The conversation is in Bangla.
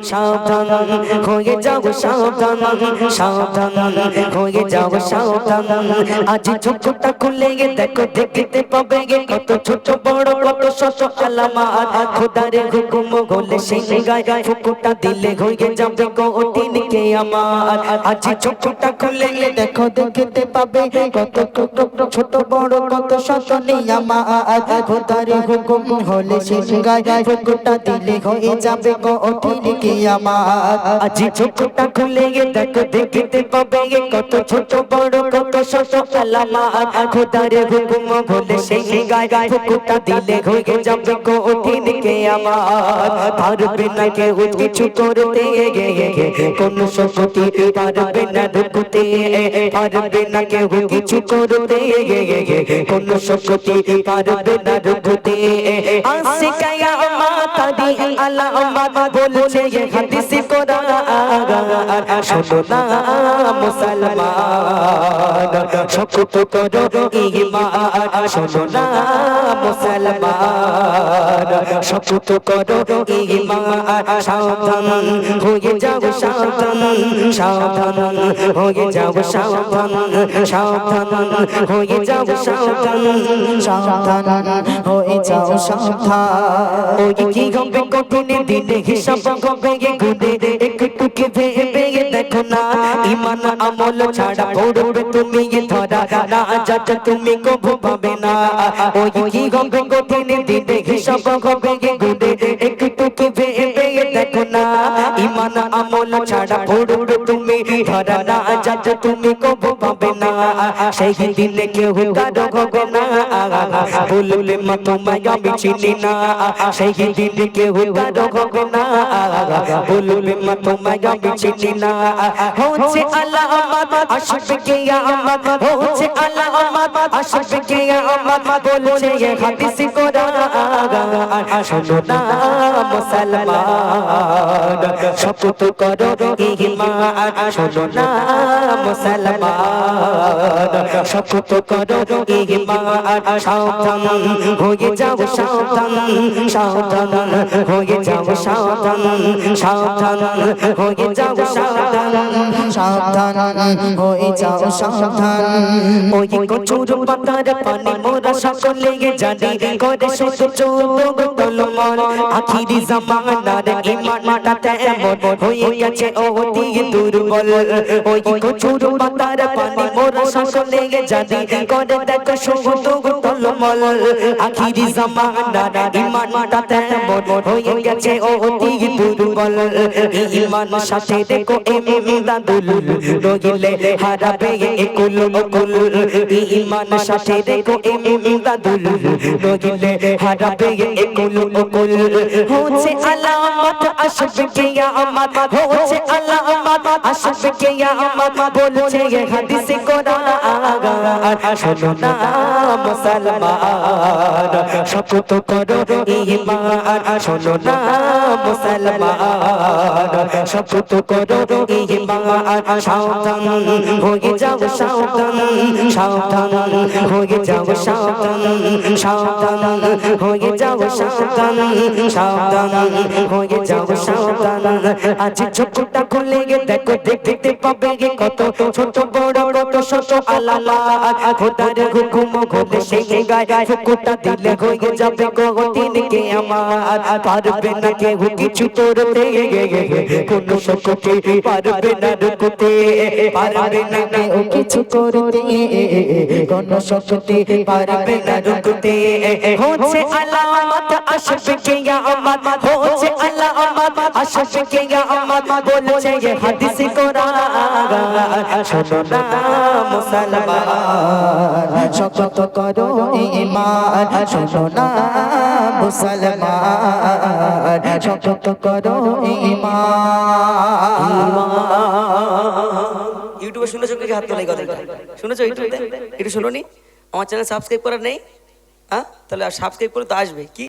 সাবধান হয়ে যাও সাবধান সাবধান হয়ে যাও সাবধান আজ চোখটা খুলে দেখো দেখতে পাবে কত ছোট বড় কত শত আলামাত খোদার হুকুম হলে সিংহায় ফুকুটা দিলে হয়ে যাবে কঠিন কিয়ামত আজ চোখটা খুলে দেখো দেখতে পাবে কত ছোট বড় কত শত নিয়ামত খোদার হুকুম হলে সিংহায় ফুকুটা দিলে হয়ে যাবে কঠিন কিয়ামত আজ চোখটা খুলে দেখো দেখতে পাবে কত ছোট বড় কত শত আলামাত খোদার হুকুম হলে সিংহায় ফুকুটা দিলে হয়ে যাবে কঠিন কিয়ামত পারবে না কেউ কিছু করতে কোন শক্তি পারবে না রুখতে পারবে না কেউ কিছু করতে কোন শক্তি পারবে না রুখতে আসে কিয়ামত দি আলামত বলছে হাদিস কোরআন শোনো না মুসলমান শক্ত করো ঈমান শোনো না মুসলমান শক্ত করো ঈমান সাবধান হয়ে যাও সাবধান সাবধান হয়ে যাও সাবধান সাবধান হয়ে যাও সাবধান সাবধান হয়ে যাও সাবধান ওই কি হবে কঠিন দিনে হিসাব হবে গুনে একটু কি ভেবে দেখো না ঈমান আমল ছাড়া পড়বে তুমি ধরা না যত তুমি কবু পাবে না ওই কি হবে কঠিন দিনে হিসাব হবে গুনে একটু কি ভেবে দেখো না ঈমান আমল ছাড়া পড়বে তুমি ধরা না যত তুমি কবু পাবে না সেই দিনে কেউ কারো হবে না বললে মা তোমায় আমি চিনি না সেই দিনে কেউ কারো হবে না বললে মা তোমায় আমি চিনি না হচ্ছে আলামত আসবে কিয়ামত হচ্ছে আলামত আসবে কিয়ামত বলছে হাদিস কোরআন শোনো না মুসলমান শপথ করো ঈমান শোনো না মুসলমান শপথ করো ঈমান সাবধান হয়ে যাও সাবধান সাবধান হয়ে যাও সাবধান সাবধান হয়ে যাও সাবধান সাবধান হয়ে যাও সাবধান ওই কচুর পাতার পানি মোরা সকলে জানি করে শত চোখ তলমল আখিরি জামানার ঈমানটা এমন হয়ে গেছে অতি দুর্বল ওই কচুর পাতার পানি মোরা সকলে জানি করে দেখো শত তলমল আখিরি জামানার ঈমানটা এমন হয়ে গেছে অতি দুর্বল ঈমান সাথে দেখো ইমদাদুল রগিলে হারাবে একুল অকুল ঈমান সাথে দেখো ইমদাদুল রগিলে হারাবে একুল অকুল হচ্ছে আলামত আসবে কিয়ামত হচ্ছে আলামত আসবে কিয়ামত বলছে হাদিস কোরআন শোনো না মুসলমান শপথ করো ঈমান শোনো না মুসলমান শপথ করো ঈমান সাবধান হয়ে যাও সাবধান সাবধান হয়ে যাও সাবধান সাবধান হয়ে যাও সাবধান সাবধান হয়ে যাও সাবধান আজ চোখটা খুলে দেখো দেখতে পাবে কত ছোট বড় কত শত আলামত খোদার হুকুম হলে সেই গায়ে ফুকুটা দিলে হয়ে যাবে কঠিন কিয়ামত পারবে না কেউ কিছু করতে কোন শক্তি পারবে না রুখতে পারবে না কেউ কিছু করতে কোন শক্তি পারবে না রুখতে হচ্ছে আলামত আসবে কিয়ামত হচ্ছে আলামত আসবে কিয়ামত বলছে হাদিস কোরআন শোনো না মুসলমান শপথ করো ঈমান শোনো না মুসলমান শপথ করো ঈমান ইউটিউবে শুনেছো কি হাত তোলাই কথাটা শুনেছো ইউটিউবে একটু শুনোনি আমার চ্যানেল সাবস্ক্রাইব করার নেই হ্যাঁ তাহলে আর সাবস্ক্রাইব করে তো আসবে কি